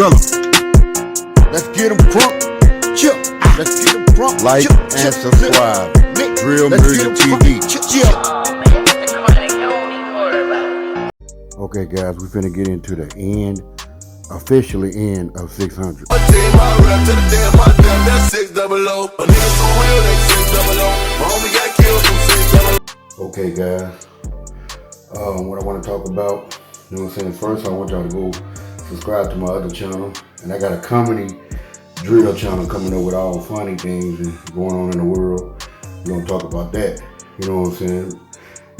Tell them. Let's get them crunk. Chip. Let's get them crunk. Like and subscribe. Real Music TV. Okay, guys, we finna get into the officially end of 600. Okay, guys. What I want to talk about, you know what I'm saying? First, I want y'all to go subscribe to my other channel, and I got a comedy drill channel coming up with all funny things and going on in the world. We're gonna talk about that. You know what I'm saying?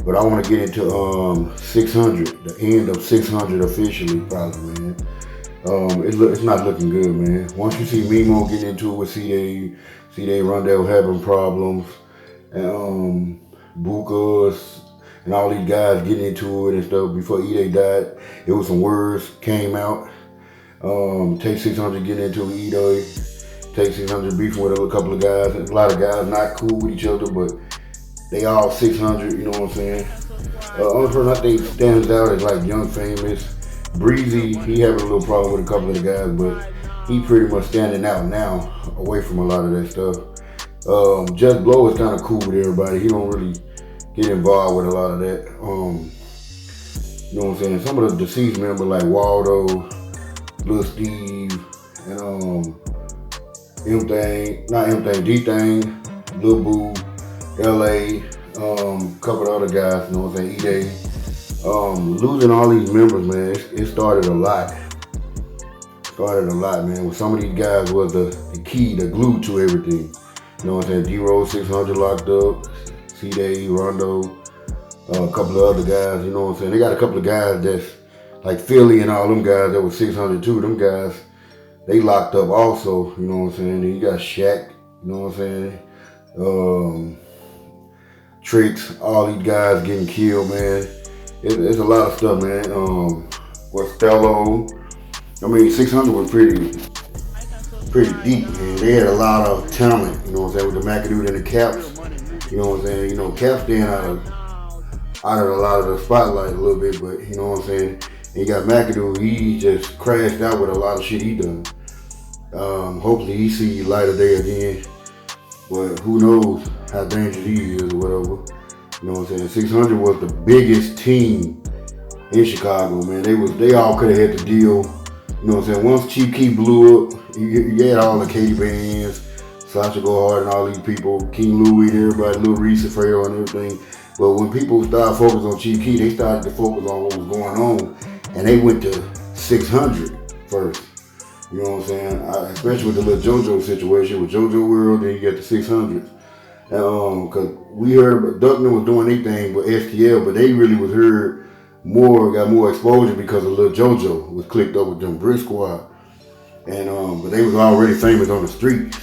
But I want to get into 600, the end of 600 officially, probably, man. It's not looking good, man. Once you see Mimo getting into it with C-Day Rondell having problems, and Bukas and all these guys getting into it and stuff before E-Day died, it was some words came out. Take 600 getting into it, E-Day. Take 600 beefing with a couple of guys. A lot of guys not cool with each other, but they all 600, you know what I'm saying? Only person I think stands out is like Young Famous. Breezy, he having a little problem with a couple of the guys, but he pretty much standing out now, away from a lot of that stuff. Just Blow is kind of cool with everybody. He don't really get involved with a lot of that. You know what I'm saying? Some of the deceased members like Waldo, Lil Steve, and D-Thing, Lil Boo, LA, couple of other guys, you know what I'm saying, E-Day. Losing all these members, man, it started a lot. Man. Well, some of these guys was the key, the glue to everything. You know what I'm saying? D-Rose 600 locked up, C-Day, Rondo, a couple of other guys, you know what I'm saying? They got a couple of guys that's like Philly and all them guys that was 600 too. Them guys, they locked up also, you know what I'm saying? Then you got Shaq, you know what I'm saying? Tricks, all these guys getting killed, man. It's a lot of stuff, man. Costello, I mean, 600 was pretty deep, man. They had a lot of talent, you know what I'm saying, with the McAdoo and the Caps. You know what I'm saying? You know, Caps staying out of a lot of the spotlight a little bit, but you know what I'm saying? And you got McAdoo, he just crashed out with a lot of shit he done. Hopefully he see light of day again, but who knows how dangerous he is or whatever. You know what I'm saying? 600 was the biggest team in Chicago, man. They all could have had the deal. You know what I'm saying? Once Chief Keef blew up, you had all the Katie Bands, Sasha Go Hard and all these people, King Louie, everybody, Lil Reese, Fredo and everything. But when people started focusing on Chief Keef, they started to focus on what was going on. And they went to 600 first. You know what I'm saying? Especially with the little JoJo situation, with JoJo World, then you get the 600s. Cause we heard Duckman was doing anything but STL, but they really was heard more, got more exposure because of Lil JoJo was clicked up with them Brick Squad. And but they was already famous on the streets.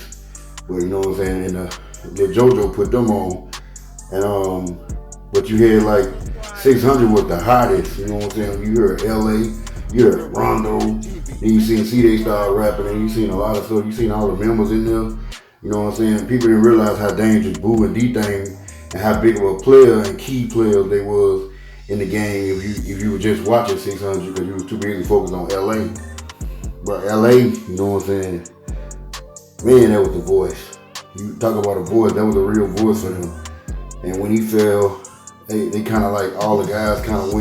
But you know what I'm saying? And Lil JoJo put them on. And but you had like 600 was the hottest, you know what I'm saying? You heard LA, you heard Rondo, then you seen C-Day start rapping, and you seen a lot of stuff, you seen all the members in there. You know what I'm saying? People didn't realize how dangerous Boo and D-Thing and how big of a player and key players they was in the game if you were just watching 600 because you was too busy focused on LA. But LA, you know what I'm saying? Man, that was the voice. You talk about a voice, that was a real voice for him. And when he fell, they kind of like, all the guys kind of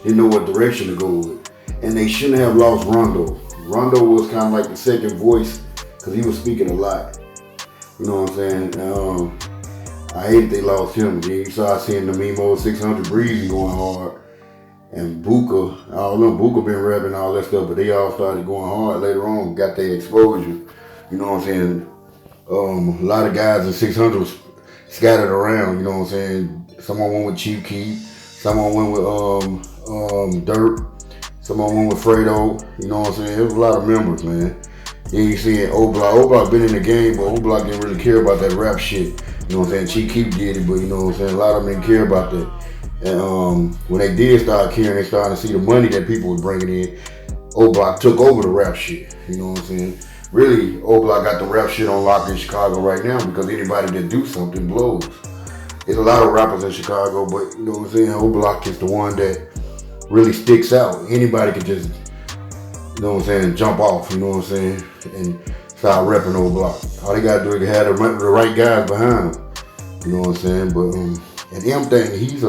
didn't know what direction to go with. And they shouldn't have lost Rondo. Rondo was kind of like the second voice because he was speaking a lot. You know what I'm saying? I hate they lost him. Then you started seeing the Mimo 600 Breezy going hard. And Buka, I don't know, Buka been rapping all that stuff, but they all started going hard later on, got their exposure. You know what I'm saying? A lot of guys in 600 was scattered around, you know what I'm saying? Someone went with Chief Keef, someone went with Dirt, someone went with Fredo, you know what I'm saying? There was a lot of members, man. Then you seeing O-Block. O-Block been in the game, but O-Block didn't really care about that rap shit. You know what I'm saying? Chief Keef did it, but you know what I'm saying? A lot of them didn't care about that. And when they did start caring, they started to see the money that people was bringing in. O-Block took over the rap shit. You know what I'm saying? Really, O-Block got the rap shit on lock in Chicago right now because anybody that do something blows. There's a lot of rappers in Chicago, but you know what I'm saying? O-Block is the one that really sticks out. Anybody could just you know what I'm saying, and jump off, you know what I'm saying, and start repping old block. All they gotta do is have the right guys behind them, you know what I'm saying. But and M thing, he's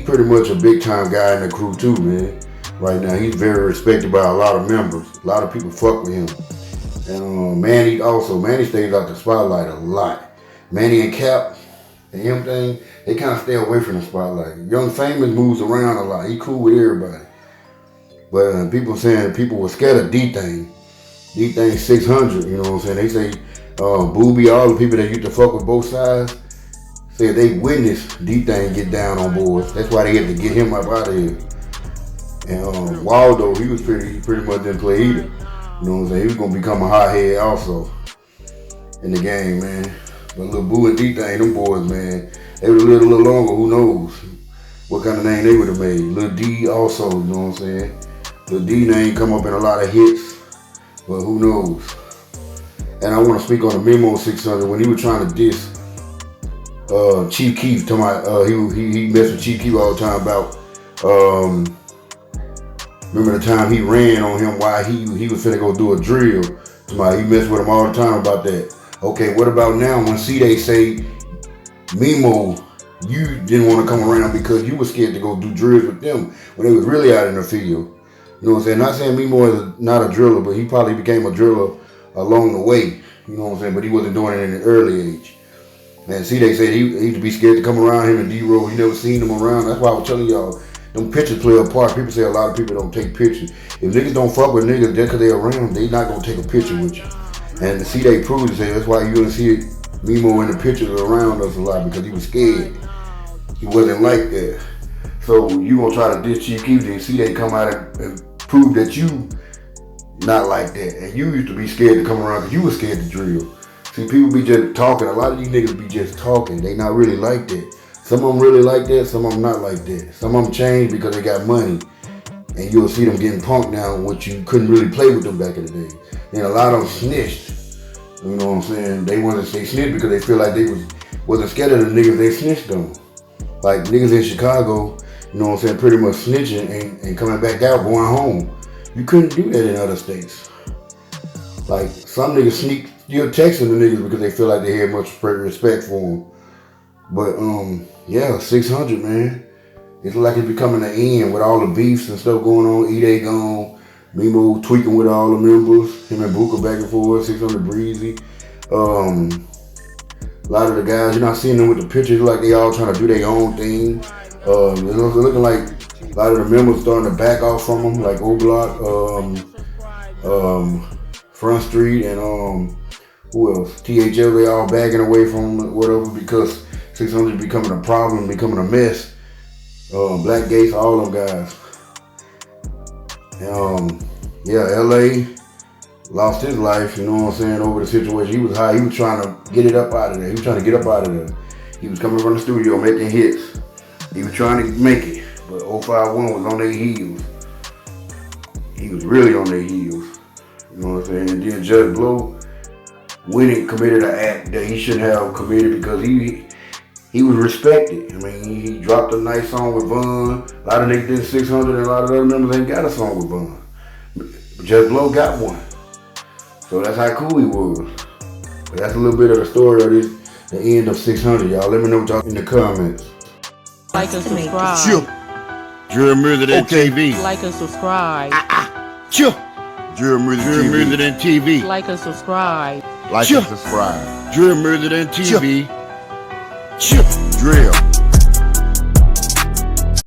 pretty much a big time guy in the crew too, man. Right now, he's very respected by a lot of members. A lot of people fuck with him. And Manny stays out the spotlight a lot. Manny and Cap, and M thing, they kind of stay away from the spotlight. Young Famous moves around a lot. He cool with everybody. But people saying people were scared of D-Thing. D-Thing 600, you know what I'm saying? They say Booby, all the people that used to fuck with both sides, said they witnessed D-Thing get down on boards. That's why they had to get him up out of here. And Waldo, he pretty much didn't play either. You know what I'm saying? He was gonna become a hothead also in the game, man. But Lil Boo and D-Thing, them boys, man, they would have lived a little longer. Who knows what kind of name they would have made? Lil D also, you know what I'm saying? Lil D name come up in a lot of hits, but who knows? And I want to speak on the Memo 600 when he was trying to diss Chief Keef. Talking about he messed with Chief Keef all the time about remember the time he ran on him while he was finna go do a drill. He messed with him all the time about that. Okay, what about now when C-Day say, Memo, you didn't want to come around because you were scared to go do drills with them when they was really out in the field. You know what I'm saying? Not saying Memo is not a driller, but he probably became a driller along the way. You know what I'm saying? But he wasn't doing it in an early age. And C-Day said he used to be scared to come around him and D-Roll. He never seen him around. That's why I was telling y'all, them pictures play a part. People say a lot of people don't take pictures. If niggas don't fuck with niggas just because they're around, they not going to take a picture with you. And C-Day proved it. That's why you don't see Memo in the pictures around us a lot, because he was scared. He wasn't like that. So you gonna try to diss Chief Keef and C-Day come out and prove that you not like that. And you used to be scared to come around because you were scared to drill. See, people be just talking. A lot of these niggas be just talking. They not really like that. Some of them really like that, some of them not like that. Some of them change because they got money. And you'll see them getting punked now, which you couldn't really play with them back in the day. And a lot of them snitched. You know what I'm saying? They wanted to say snitch because they feel like they wasn't scared of the niggas they snitched on. Like niggas in Chicago, you know what I'm saying, pretty much snitching and coming back out, going home. You couldn't do that in other states. Like some niggas still texting the niggas because they feel like they had much respect for them. But yeah, 600, man. It's like it's becoming an end with all the beefs and stuff going on. E-Day gone. Memo tweaking with all the members. Him and Booker back and forth. 600 Breezy. A lot of the guys, you're not seeing them with the pictures like they all trying to do their own thing. It's looking like a lot of the members starting to back off from them, like O-Block, Front Street, and who else? THL, they all backing away from whatever because 600 becoming a problem, becoming a mess. Black Gates, all them guys. And, yeah, LA lost his life, you know what I'm saying, over the situation. He was high, he was trying to get it up out of there. He was trying to get up out of there. He was coming from the studio making hits. He was trying to make it, but 051 was on their heels. He was really on their heels. You know what I'm saying? And then Judge Blow went and committed an act that he shouldn't have committed because he was respected. I mean, he dropped a nice song with Von. A lot of niggas did 600 and a lot of other members ain't got a song with Von. But Judge Blow got one. So that's how cool he was. But that's a little bit of the story of this, the end of 600, y'all. Let me know what y'all in the comments. Like and subscribe. Chill. Drill Music TV. Like and subscribe. Chill. Drill Music TV. Like and subscribe. Like and subscribe. Drill Music TV. Chill. Drill.